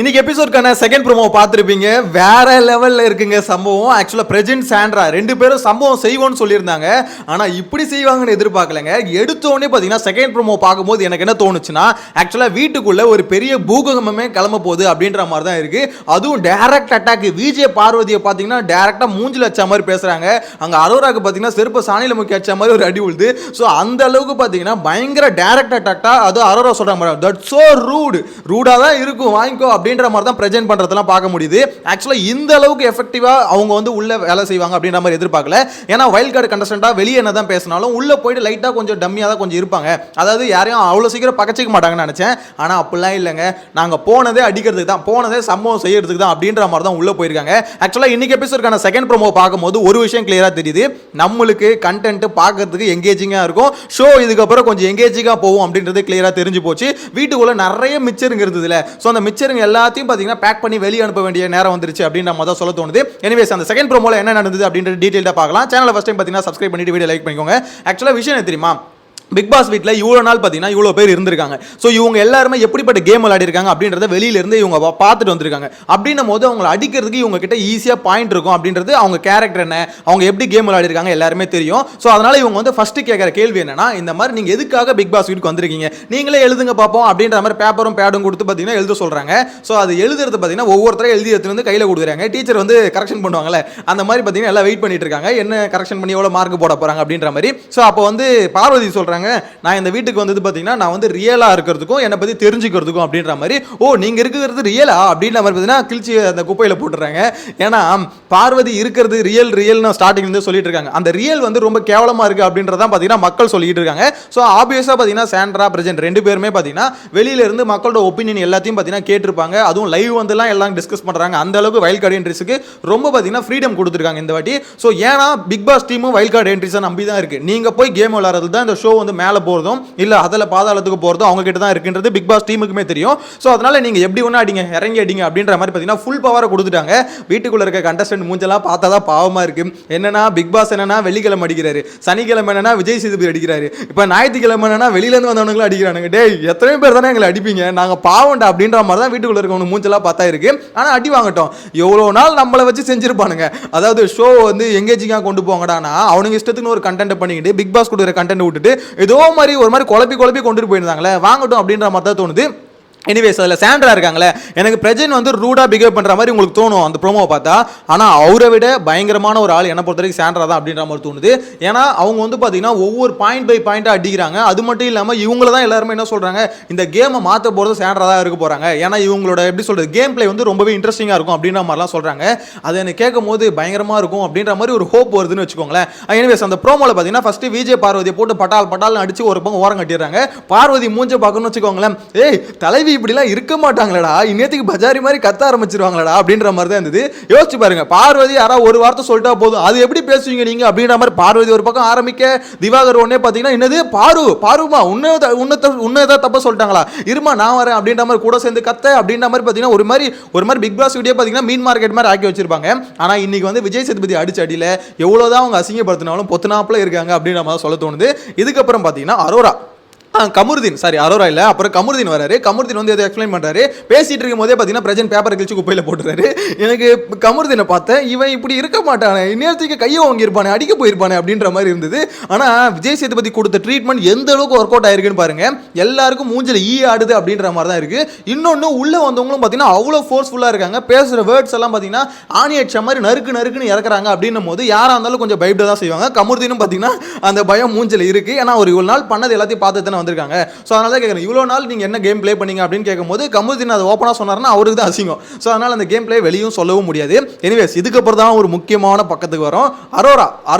இன்னைக்கு எபிசோட்கான second promo பார்த்துருப்பீங்க. வேற லெவல்ல இருக்குங்க சம்பவம். ஆக்சுவலா பிரஜன் சாண்ட்ரா ரெண்டு பேரும் சம்பவம் செய்வோம்னு சொல்லியிருந்தாங்க. ஆனா இப்படி செய்வாங்கன்னு எதிர்பார்க்கலங்க. எடுத்தோடனே பார்த்தீங்கன்னா செகண்ட் ப்ரோமோ பார்க்கும்போது எனக்கு என்ன தோணுச்சுன்னா, ஆக்சுவலா வீட்டுக்குள்ள ஒரு பெரிய பூகம்பமே கிளம்ப போகுது அப்படின்ற மாதிரி தான் இருக்கு. அதுவும் டைரக்ட் அட்டாக். விஜய் பார்வதியை பார்த்தீங்கன்னா டைரக்டா மூஞ்சில அடிச்ச மாதிரி பேசுறாங்க. அங்க அரோராக்கு பார்த்தீங்கன்னா செருப்பு சாணியில முக்கி அடிச்ச மாதிரி ஒரு அடி உழுது. ஸோ அந்த அளவுக்கு பார்த்தீங்கன்னா பயங்கர டைரக்ட் அட்டாக்டா அது அரோரா சொல்றாங்க. தட் சோ ரூடா தான் இருக்கும், வாங்கிக்கோ அப்படின்ற மாதிரி தான் பிரசன்ட் பண்றதெல்லாம் பார்க்க முடியுது. ஆக்சுவலா இந்த அளவுக்கு எஃபெக்டிவா அவங்க வந்து உள்ள வேலை செய்வாங்க அப்படின்ற மாதிரி எதிர்பார்க்கல. ஏன்னா வைல்ட் கார்டு கண்டஸ்டன்டா வெளியே என்ன தான் பேசினாலும் உள்ள போயிட்டு லைட்டா கொஞ்சம் டம்மியா தான் கொஞ்சம் இருப்பாங்க. அதாவது யாரையும் அவ்வளவு சீக்கிரம் பக்கச்சிக்க மாட்டாங்கன்னு நினைச்சேன். ஆனா அப்படிலாம் இல்லைங்க. நாங்க போனதே அடிக்கிறதுக்கு தான், போனதே சம்பவம் செய்யறதுக்கு தான் அப்படின்ற மாதிரி தான் உள்ள போயிருக்காங்க. ஆக்சுவலா இன்னைக்கு எபிசோடுக்கான செகண்ட் ப்ரோமோ பார்க்கும்போது ஒரு விஷயம் கிளியரா தெரியுது. நம்மளுக்கு கண்டென்ட் பார்க்கறதுக்கு எங்கேஜிங்கா இருக்கும். ஷோ இதுக்கப்புறம் கொஞ்சம் எங்கேஜிங்கா போகும் அப்படின்றது கிளியரா தெரிஞ்சு போச்சு. வீட்டுக்குள்ள நிறைய மிச்சருங்க இருந்ததுல, ஸோ அந்த மிச்சருங்க எல்லாத்தையும் பார்த்தீங்கன்னா பேக் பண்ணி வெளியே அனுப்ப வேண்டிய நேரம் வந்துருச்சு அப்படின்ற மாதிரி தான் சொல்ல தோணுது. எனிவேஸ் அந்த செகண்ட் ப்ரோமோல என்ன நடந்தது அப்படின்ற டீடைலா பார்க்கலாம். சேனலை ஃபர்ஸ்ட் டைம் பார்த்தீங்கன்னா சப்ஸ்கிரைப் பண்ணிட்டு வீடியோ லைக் பண்ணிக்கோங்க. ஆக்சுவலா விஷயம் என்ன தெரியுமா, பிக் பாஸ் வீட்டில் இவ்வளோ நாள் பார்த்தீங்கன்னா இவ்வளோ பேர் இருந்திருக்காங்க. ஸோ இவங்க எல்லாருமே எப்படிப்பட்ட கேம் விளையாடி இருக்காங்க அப்படின்றத வெளியிலேருந்து இவங்க பார்த்துட்டு வந்திருக்காங்க. அப்படின்னும் போது அவங்களை அடிக்கிறதுக்கு இவங்க கிட்ட ஈஸியாக பாயிண்ட் இருக்கும் அப்படின்றது, அவங்க கேரக்டர் என்ன, அவங்க எப்படி கேம் விளையாடி இருக்காங்க எல்லாருமே தெரியும். ஸோ அதனால இவங்க வந்து ஃபர்ஸ்ட் கேட்குற கேள்வி என்னன்னா, இந்த மாதிரி நீங்கள் எதுக்காக பிக் பாஸ் வீட்டுக்கு வந்திருக்கீங்க, நீங்களே எழுதுங்க பார்ப்போம் அப்படின்ற மாதிரி பேப்பரும் பேடும் கொடுத்து பார்த்தீங்கன்னா எழுத சொல்கிறாங்க. ஸோ அது எழுதுறது பார்த்தீங்கன்னா ஒவ்வொருத்தரும் எழுதி எடுத்து வந்து கையில் கொடுக்குறாங்க. டீச்சர் வந்து கரெக்ஷன் பண்ணுவாங்கல்ல, அந்த மாதிரி பார்த்தீங்கன்னா எல்லாம் வெயிட் பண்ணிட்டு இருக்காங்க, என்ன கரெக்ஷன் பண்ணி எவ்வளோ மார்க் போட போகிறாங்க அப்படின்ற மாதிரி. ஸோ அப்போ வந்து பார்வதி சொல்கிறாங்க, நான் இந்த வீட்டுக்கு வந்தது பார்த்தீங்கன்னா நான் வந்து ரியலா இருக்கிறதுக்கும் என்னை பத்தி தெரிஞ்சுக்கிறதுக்கும் அப்படின்ற மாதிரி. ஓ நீங்க இருக்கிறது ரியலா அப்படின்ற மாதிரி பார்த்தீங்கன்னா கிழிச்சி அந்த குப்பையில போட்டுறாங்க. ஏன்னா பார்வதி இருக்கிறது ரியல்னு ஸ்டார்டிங் இருந்து சொல்லிட்டு இருக்காங்க. அந்த ரியல் வந்து ரொம்ப கேவலமா இருக்கு அப்படின்றதான் பார்த்தீங்கன்னா மக்கள் சொல்லிட்டு இருக்காங்க. ஸோ ஆப்வியஸா பார்த்தீங்கன்னா சாண்ட்ரா பிரஜன் ரெண்டு பேருமே பார்த்தீங்கன்னா வெளியில இருந்து மக்களோட ஒப்பீனியன் எல்லாத்தையும் பார்த்தீங்கன்னா கேட்டிருப்பாங்க. அதுவும் லைவ் வந்துலாம் எல்லாம் டிஸ்கஸ் பண்றாங்க. அந்த அளவுக்கு வைல்ட் கார்டு என்ட்ரிஸ்க்கு ரொம்ப பார்த்தீங்கன்னா ஃப்ரீடம் கொடுத்துருக்காங்க இந்த வாட்டி. ஸோ ஏன்னா பிக் பாஸ் டீமும் வைல்ட் கார்டு என்ட்ரிஸை நம்பி தான் இருக்கு. நீங்க போய் கேம் விளையாடுறது தான் இந்த ஷோ வந்து மேலே போகிறதும் இல்ல அதில் பாதாளத்துக்கு போகிறதும் அவங்க கிட்ட தான் இருக்குன்றது பிக் பாஸ் டீமுக்குமே தெரியும். ஸோ அதனால நீங்க எப்படி ஒன்று அடிங்க, இறங்கி அடிங்க அப்படின்ற மாதிரி பார்த்தீங்கன்னா ஃபுல் பவரை கொடுத்துட்டாங்க. வீட்டுக்குள்ள இருக்க கண்டஸ்டன்ட் மூஞ்செல்லாம் பார்த்தா தான் பாவமா இருக்கு. என்னன்னா பிக் பாஸ் என்னன்னா வெள்ளிக்கிழமை அடிக்கிறாரு, சனிக்கிழமை என்னன்னா விஜய் சேதுபதி அடிக்கிறாரு, இப்போ ஞாயிற்றுக்கிழமை என்னன்னா வெளியிலேருந்து வந்தவங்களும் அடிக்கிறானுங்க. டேய் எத்தனை பேர் தானே எங்களை அடிப்பீங்க, நாங்க பாவண்டா அப்படின்ற மாதிரி தான் வீட்டுக்குள்ள இருக்கவங்க மூஞ்செல்லாம் பார்த்தா இருக்கு. ஆனால் அடி வாங்கட்டும், எவ்வளோ நாள் நம்மளை வச்சு செஞ்சிருப்பானுங்க. அதாவது ஷோ வந்து எங்கேஜிங்காக கொண்டு போங்கடானா அவனுங்க இஷ்டத்துக்கு ஒரு கண்டென்ட் பண்ணிக்கிட்டு பிக் பாஸ் கொடுக்குற கண்டென்ட் விட்டுட்டு ஏதோ மாதிரி ஒரு மாதிரி குழப்பி கொண்டுட்டு போயிருந்தாங்களே, வாங்கட்டும் அப்படின்ற மாதிரி தான் தோணுது. எனிவேஸ் அதில் சாண்ட்ரா இருக்காங்களே, எனக்கு பிரஜன் வந்து ரூடா பிஹேவ் பண்ணுற மாதிரி உங்களுக்கு தோணும் அந்த ப்ரோமோவை பார்த்தா. ஆனால் அவரை விட பயங்கரமான ஒரு ஆள் என்னை பொறுத்த வரைக்கும் சாண்ட்ரா தான் அப்படின்ற மாதிரி தோணுது. ஏன்னா அவங்க வந்து பார்த்தீங்கன்னா ஒவ்வொரு பாயிண்ட் பை பாயிண்டாக அடிக்கிறாங்க. அது மட்டும் இல்லாமல் இவங்கள தான் எல்லாருமே என்ன சொல்கிறாங்க, இந்த கேமை மாற்ற போகிறது சாண்ட்ரா தான் இருக்க போகிறாங்க. ஏன்னா இவங்களோட எப்படி சொல்கிறது கேம் பிளே வந்து ரொம்பவே இன்ட்ரெஸ்டிங்காக இருக்கும் அப்படின்ற மாதிரிலாம் சொல்கிறாங்க. அது எனக்கு கேட்கும் போது பயங்கரமாக இருக்கும் அப்படின்ற மாதிரி ஒரு ஹோப் வருதுன்னு வச்சுக்கோங்களேன். எனிவேஸ் அந்த ப்ரோமோவில் பார்த்தீங்கன்னா ஃபஸ்ட்டு விஜய் பார்வதியை போட்டு பட்டால் அடிச்சு ஒரு பக்கம் ஓரம் கட்டிடுறாங்க. பார்வதி மூஞ்ச பார்க்கணும்னு வச்சுக்கோங்களேன், ஏய் தலைவி இப்படிலாம் இருக்க மாட்டாங்களடா, இன்னத்துக்கு பஜாரி மாதிரி கத்த ஆரம்பிச்சிருவாங்களடா அப்படின்ற மாதிரி தான் இருந்தது. யோசிச்சு பாருங்க, பார்வதி யாராவது ஒரு வார்த்தை சொல்லிட்டா போதும், அது எப்படி பேசுவீங்க நீங்க அப்படின்ற மாதிரி பார்வதி ஒரு பக்கம் ஆரம்பிக்க, திவாகர் உடனே பார்த்தீங்கன்னா என்னது பாருமா உன்ன ஏதாவது தப்பா சொல்லிட்டாங்களா, இருமா நான் வரேன் அப்படின்ற மாதிரி கூட சேர்ந்து கத்த அப்படின்ற மாதிரி பார்த்தீங்கன்னா ஒரு மாதிரி பிக் பாஸ் வீடியோ பார்த்தீங்கன்னா மீன் மார்க்கெட் மாதிரி ஆக்கி வச்சிருப்பாங்க. ஆனா இன்னைக்கு வந்து விஜய் சேதுபதி அடிச்ச அடியில எவ்வளவுதான் அவங்க அசிங்கப்படுத்தினாலும் பொத்துனாப்புல இருக்காங்க அப்படின்ற மாதிரி சொல்ல தோணுது. இதுக்கப்புறம் பார்த்தீங்கன்னா அரோரா இல்ல, அப்புறம் கமருதீன் வராரு. கமருதீன் வந்து எதை எக்ஸ்பிளைன் பண்றாரு, பேசிட்டு இருக்கும் போதே பார்த்தீங்கன்னா பிரஜன் பேப்பர் கிழிச்சு குப்பையில போட்டுறாரு. எனக்கு கமருதீனை பார்த்தேன், இவன் இப்படி இருக்க மாட்டானே, இன்னொருத்துக்கு கையை வாங்கி இருப்பானே, அடிக்க போயிருப்பானே அப்படின்ற மாதிரி இருந்தது. ஆனா விஜய் சேதுபதி கொடுத்த ட்ரீட்மெண்ட் எந்த அளவுக்கு ஒர்க் அவுட் ஆயிருக்குன்னு பாருங்க. எல்லாருக்கும் மூஞ்சில ஆடுது அப்படின்ற மாதிரி தான் இருக்கு. இன்னொன்னு உள்ள வந்தவங்களும் பார்த்தீங்கன்னா அவ்வளோ ஃபோர்ஸ்ஃபுல்லா இருக்காங்க. பேசுற வேர்ட்ஸ் எல்லாம் பார்த்தீங்கன்னா ஆணி அடிச்ச மாதிரி நறுக்குன்னு இறக்குறாங்க. அப்படின்னும் போது யாரா இருந்தாலும் கொஞ்சம் பயப்பட தான் செய்வாங்க. கமருதீனும் பார்த்தீங்கன்னா அந்த பயம் மூஞ்சில இருக்கு. ஏன்னா ஒரு இவ்வளவு நாள் பண்ணது எல்லாத்தையும் பார்த்து வந்திருக்காங்க. சோ அதனால தான் கேக்குறேன், இவ்வளவு நாள் நீங்க என்ன கேம் ப்ளே பண்ணீங்க அப்படின்னு கேட்கும்போது கமருதீன் அது ஓப்பனா சொன்னாருன்னா அவருக்கு தான் அசிங்கம். சோ அதனால அந்த கேம் ப்ளே வெளியும் சொல்லவும் முடியாது. எனிவேஸ் இதுக்கப்புறம் தான் ஒரு முக்கியமான பக்கத்துக்கு வரும்.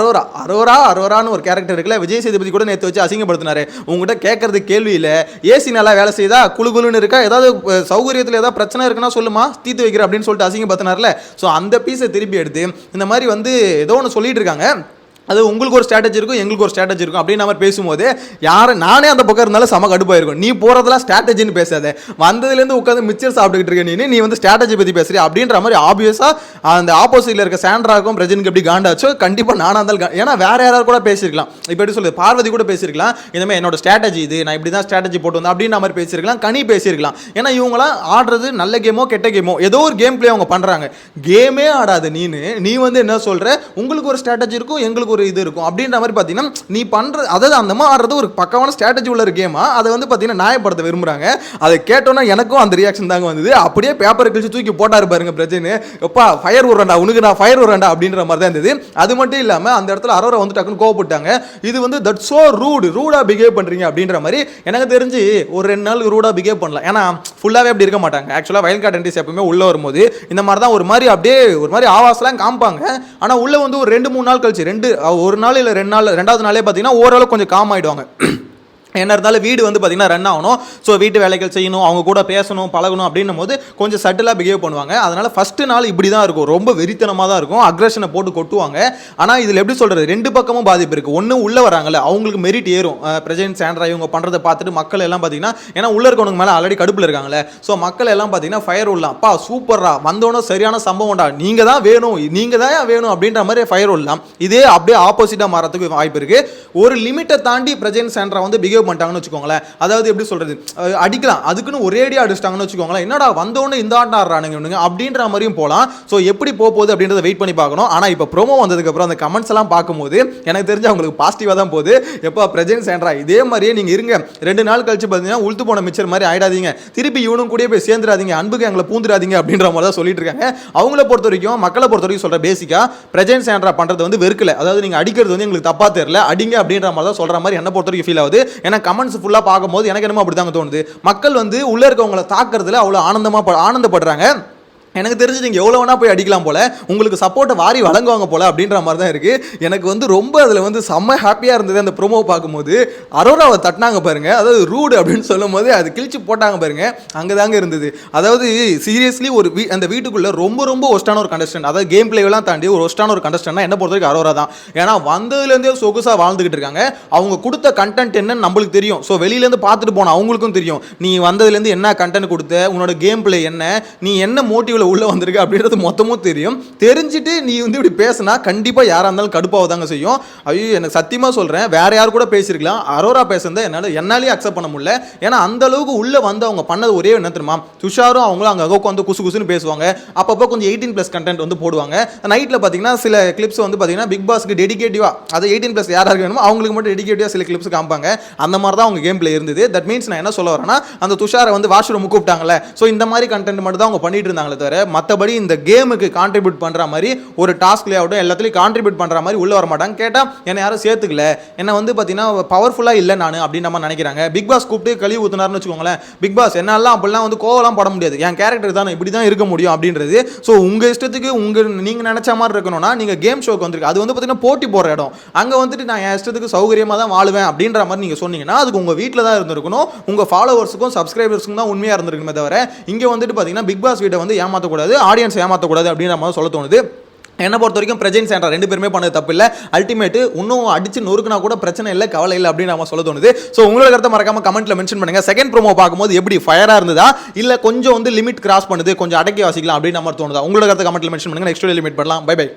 அரோரான்னு ஒரு கேரக்டர் இருக்குல்ல, விஜய் சேதுபதி கூட நேற்று வச்சு அசிங்கப்படுத்தினாரு. உங்ககிட்ட கேட்கறது கேள்வி இல்லை, ஏசி நல்லா வேலை செய்தா குழுகுலுன்னு இருக்கா, ஏதாவது சௌகரியத்தில் ஏதாவது பிரச்சனை இருக்குன்னா சொல்லுமா தீர்த்து வைக்கிற அப்படின்னு சொல்லிட்டு அசிங்கப்படுத்தினார்ல. ஸோ அந்த பீஸை திருப்பி எடுத்து இந்த மாதிரி வந்து ஏதோ ஒன்று சொல்லிட்டு இருக்காங்க. அது உங்களுக்கு ஒரு ஸ்ட்ராட்டஜி இருக்கும், எங்களுக்கு ஒரு ஸ்ட்ராட்டஜி இருக்கும் அப்படின்னு நம்ம பேசும்போது நானே அந்த பக்கம் இருந்தாலும் செம கடுப்பாயிருக்கும். நீ போகிறதெல்லாம் ஸ்ட்ராட்டஜின்னு பேசாத, வந்ததுலேருந்து உட்காந்து மிச்சர் சாப்பிட்டுக்கிட்டு இருக்க நீ வந்து ஸ்ட்ராட்டஜி பற்றி பேசுறியா அப்படின்ற மாதிரி ஆப்வியஸாக அந்த ஆப்போசிட்டில் இருக்க சாண்ட்ராக்கும் பிரஜனுக்கு எப்படி காண்டாச்சோ கண்டிப்பாக நானாக இருந்தாலும், ஏன்னா வேற யாராவது கூட பேசியிருக்கலாம். இப்போ எப்படி சொல்லுது, பார்வதி கூட பேசியிருக்கலாம், இனிமேல் என்னோட ஸ்ட்ராட்டஜி இது, நான் இப்படி தான் ஸ்ட்ராட்டஜி போட்டு வந்தேன் அப்படின்ற மாதிரி பேசியிருக்கலாம். கனி பேசியிருக்கலாம். ஏன்னா இவங்களாம் ஆடுறது நல்ல கேமோ கெட்ட கேமோ ஏதோ ஒரு கேம் பிளே அவங்க பண்ணுறாங்க. கேமே ஆடாது நீ வந்து என்ன சொல்கிற, உங்களுக்கு ஒரு ஸ்ட்ராட்டஜி இருக்கும், எங்களுக்கு ஒரு இது இருக்கும் அப்படின்ற மாதிரி பார்த்தீங்கன்னா நீ பண்ணுற, அதாவது அந்த மாதிரி ஆடுறது ஒரு பக்கமான ஸ்ட்ராட்டஜி உள்ள ஒரு கேமா, அதை வந்து பார்த்தீங்கன்னா நியாயப்படுத்த விரும்புகிறாங்க. அதை கேட்டோன்னா எனக்கும் அந்த ரியாக்ஷன் தாங்க வந்தது. அப்படியே பேப்பரை கிழிச்சு தூக்கி போட்டாரு பாருங்க பிரச்சனை, எப்பா ஃபயர் விடுறேன்டா உனக்கு, நான் ஃபயர் விடுறேன்டா அப்படின்ற மாதிரி தான் இருந்தது. அது மட்டும் இல்லாமல் அந்த இடத்துல அரோரா வந்து டக்குன்னு கோவப்பட்டாங்க. இது வந்து தட் சோ ரூடாக பிஹேவ் பண்ணுறீங்க அப்படின்ற மாதிரி. எனக்கு தெரிஞ்சு ஒரு 2 நாள் ரூடாக பிஹேவ் பண்ணலாம், ஏன்னா ஃபுல்லாகவே அப்படி இருக்க மாட்டாங்க. ஆக்சுவலாக வயல் கார்டு என்ட்ரிஸ் எப்பவுமே உள்ளே வரும்போது இந்த மாதிரி தான் ஒரு மாதிரி அப்படியே ஒரு மாதிரி ஆவாஸ்லாம் காமிப்பாங்க. ஆனால் உள்ளே வந்து ஒரு 2-3 நாள் கழிச்சு ஒரு நாள் இல்லை 2 நாள், 2வது நாளே பார்த்தீங்கன்னா ஓரளவு கொஞ்சம் காம் ஆகிடுவாங்க. என்ன இருந்தாலும் வீடு வந்து பார்த்தீங்கன்னா ரன் ஆகணும். ஸோ வீட்டு வேலைகள் செய்யணும், அவங்க கூட பேசணும் பழகணும் அப்படின்னும் போது கொஞ்சம் சட்டிலாக பிஹேவ் பண்ணுவாங்க. அதனால் ஃபஸ்ட்டு நாள் இப்படி தான் இருக்கும், ரொம்ப வெறித்தனமாக தான் இருக்கும், அக்ரஷனை போட்டு கொட்டுவாங்க. ஆனால் இதில் எப்படி சொல்கிறது, 2 பக்கமும் பாதிப்பு இருக்குது. ஒன்று உள்ளே வராங்கல்ல அவங்களுக்கு மெரிட் ஏறும். பிரஜன் சாண்ட்ரா இவங்க பண்ணுறதை பார்த்துட்டு மக்கள் எல்லாம் பார்த்தீங்கன்னா, ஏன்னா உள்ளே இருக்கவங்க மேலே ஆல்ரெடி கடுப்பில் இருக்காங்களே, ஸோ மக்கள் எல்லாம் பார்த்தீங்கன்னா ஃபயர் விடலாம், அப்பா சூப்பர்ரா வந்தோன்னே சரியான சம்பவம்டா, நீங்கள் தான் வேணும் அப்படின்ற மாதிரி ஃபயர் விடலாம். இதே அப்படியே ஆப்போசிட்டாக மாறதுக்கு வாய்ப்பு இருக்குது. ஒரு லிமிட்டை தாண்டி பிரஜன் சாண்ட்ரா வந்து பிஹேவ் பண்ணிட்டாங்கன்னு வச்சுக்கோங்களேன். அதாவது எப்படி சொல்றது, அடிக்கலாம் அதுக்குன்னு ஒரே அடி அடிச்சிட்டாங்கன்னு வச்சுக்கோங்களேன், என்னடா வந்தோடனே இந்த ஆட்டம் ஆடுறானுங்க அப்படின்ற மாதிரியும் போகலாம். ஸோ எப்படி போகுது அப்படின்றத வெயிட் பண்ணி பார்க்கணும். ஆனால் இப்போ ப்ரோமோ வந்ததுக்கப்புறம் அந்த கமெண்ட்ஸ் எல்லாம் பார்க்கும்போது எனக்கு தெரிஞ்சு அவங்களுக்கு பாசிட்டிவாக தான் போகுது. எப்போ பிரஜன் சாண்ட்ரா இதே மாதிரியே நீங்கள் இருங்க, 2 நாள் கழிச்சு பார்த்தீங்கன்னா உளுத்து போன மிச்சர் மாதிரி ஆயிடாதீங்க, திருப்பி இவனும் கூட போய் சேர்ந்துடாதீங்க, அன்புக்கு எங்களை பூந்துடாதீங்க அப்படின்ற மாதிரி தான் சொல்லிட்டு இருக்காங்க. அவங்கள பொறுத்த வரைக்கும், மக்களை பொறுத்த வரைக்கும் சொல்ற பேசிக்கா பிரஜன் சாண்ட்ரா பண்றது வந்து வெறுக்கல, அதாவது நீங்க அடிக்கிறது வந்து எங்களுக்கு தப்பா தெரியல, அடிங்க அப்படின்ற மாதிரி தான் சொல்ற மாதிரி என்ன பொறுத்த வரைக்கும் ஃபீல் ஆகுது. ஏன்னா கமெண்ட்ஸ் ஃபுல்லாக பார்க்கும்போது எனக்கு என்னமோ அப்படி தாங்க தோணுது. மக்கள் வந்து உள்ள இருக்கவங்களை தாக்குறதுல அவ்வளோ ஆனந்தப்படுறாங்க. எனக்கு தெரிஞ்சு நீங்கள் எவ்வளோ வேணா போய் அடிக்கலாம் போல, உங்களுக்கு சப்போர்ட்டை வாரி வழங்குவாங்க போல அப்படின்ற மாதிரி தான் இருக்குது. எனக்கு வந்து ரொம்ப அதில் வந்து செம்ம ஹாப்பியாக இருந்தது அந்த ப்ரோமோ பார்க்கும்போது. அரோராவை தட்டினாங்க பாருங்க, அதாவது ரூடு அப்படின்னு சொல்லும் போது அது கிழிச்சு போட்டாங்க பாருங்க, அங்கே தாங்க இருந்தது. அதாவது சீரியஸ்லி ஒரு அந்த வீட்டுக்குள்ளே ரொம்ப ஒஸ்டான ஒரு கண்டஸ்டன்ட், அதாவது கேம் பிளேவெல்லாம் தாண்டி ஒரு ஒஸ்டான ஒரு கண்டஸ்டன்ட்னா என்ன பொறுத்த வரைக்கும் அரோரா தான். ஏன்னா வந்ததுலேருந்தே சொகுசாக வாழ்ந்துகிட்டு இருக்காங்க. அவங்க கொடுத்த கண்டென்ட் என்னன்னு நம்மளுக்கு தெரியும். ஸோ வெளியிலேருந்து பார்த்துட்டு போனோம் அவங்களுக்கும் தெரியும், நீ வந்ததுலேருந்து என்ன கண்டென்ட் கொடுத்த, உன்னோட கேம் பிளே என்ன, நீ என்ன மோட்டிவ் உள்ள வந்திருக்கு அப்படின்றது மொத்தமும் தெரியும். தெரிஞ்சுட்டு நீ வந்து இப்படி பேசினா கண்டிப்பா யாரா இருந்தாலும் கடுப்பாக தாங்க செய்யும். ஐயோ எனக்கு சத்தியமா சொல்றேன், வேற யார் கூட பேசிருக்கலாம், அரோரா பேசுறத என்னாலே அக்செப்ட் பண்ண முடியல. ஏன்னா அந்த அளவுக்கு உள்ள வந்து அவங்க பண்ணது ஒரே என்ன தெரியுமா, துஷாரும் அவங்களும் அங்கே உட்காந்து குசுன்னு பேசுவாங்க. அப்பப்போ கொஞ்சம் 18+ கண்டென்ட் வந்து போடுவாங்க. நைட்ல பாத்தீங்கன்னா சில கிளிப்ஸ் வந்து பாத்தீங்கன்னா பிக் பாஸ்க்கு டெடிகேட்டிவா, அது 18+ யாராருக்கு வேணுமோ அவங்களுக்கு மட்டும் டெடிகேட்டிவா சில கிளிப்ஸ் காமிப்பாங்க. அந்த மாதிரி தான் அவங்க கேம் பிளே இருந்தது. தட் மீன்ஸ் நான் என்ன சொல்ல வரேன்னா, அந்த துஷாரை வந்து வாஷ்ரூம் கூப்பிட்டாங்கல்ல, ஸோ இந்த மாதிரி கண்டென்ட் மட்டும் தான் அவங்க பண்ணிட்டு இருந்தாங்களே தவிர மற்றபடி இந்த கேமுக்கு கான்ட்ரிபியூட் பண்ணுற மாதிரி ஒரு டாஸ்க்லேயே ஆகட்டும் எல்லாத்துலேயும் கான்ட்ரிபியூட் பண்ணுற மாதிரி உள்ளே வர மாட்டாங்க. கேட்டால் என்னை யாரும் சேர்த்துக்கல, என்னை வந்து பார்த்தீங்கன்னா பவர்ஃபுல்லாக இல்லை நான் அப்படின்னு நம்ம நினைக்கிறாங்க. பிக் பாஸ் கூப்பிட்டு கழுவி ஊற்றுனார்னு வச்சுக்கோங்களேன், பிக் பாஸ் என்னாலாம் அப்படிலாம் வந்து கோவலாம் பட முடியாது, என் கேரக்டர் தான் இப்படி தான் இருக்க முடியும் அப்படின்றது. ஸோ உங்கள் இஷ்டத்துக்கு நீங்கள் நினச்ச மாதிரி இருக்கணும்னா நீங்கள் கேம் ஷோக்கு வந்துருக்கு, அது வந்து பார்த்தீங்கன்னா போட்டி போடுற இடம், அங்கே வந்துட்டு நான் என் இஷ்டத்துக்கு சௌகரியமாக தான் வாழுவேன் அப்படின்ற மாதிரி நீங்கள் சொன்னீங்கன்னா அதுக்கு உங்கள் வீட்டில் தான் இருந்திருக்கணும், உங்கள் ஃபாலோவர்ஸுக்கும் சப்ஸ்கிரைபர்ஸுக்கும் தான் உண்மையாக இருந்திருக்குமே தவிர இங்கே வந்துட்டு பார்த்தீங்கன்னா பிக் பாஸ் வீட்டை வந்து ஏமாற்றக்கூடாது, ஆடியன்ஸ் ஏமாற்றக்கூடாது அப்படின்ற மாதிரி சொல்ல தோணுது. என்ன பொறுத்த வரைக்கும் பிரஜன் சாண்ட்ரா 2 பேருமே பண்ணது தப்பு இல்லை, அல்டிமேட் இன்னும் அடிச்சு நொறுக்குனா கூட பிரச்சனை இல்லை, கவலை இல்லை அப்படின்னு நம்ம சொல்ல தோணுது. ஸோ உங்களோட கருத்தை மறக்காம கமெண்ட்ல மென்ஷன் பண்ணுங்க. செகண்ட் ப்ரோமோ பார்க்கும்போது எப்படி ஃபயரா இருந்ததா இல்லை கொஞ்சம் வந்து லிமிட் கிராஸ் பண்ணுது, கொஞ்சம் அடக்கி வாசிக்கலாம் அப்படின்னு நம்ம தோணுதா, உங்களோட கருத்தை கமெண்ட்ல மென்ஷன் பண்ணுங்க. நெக்ஸ்ட் வீடியோல மீட் பண்ணலாம். Bye by.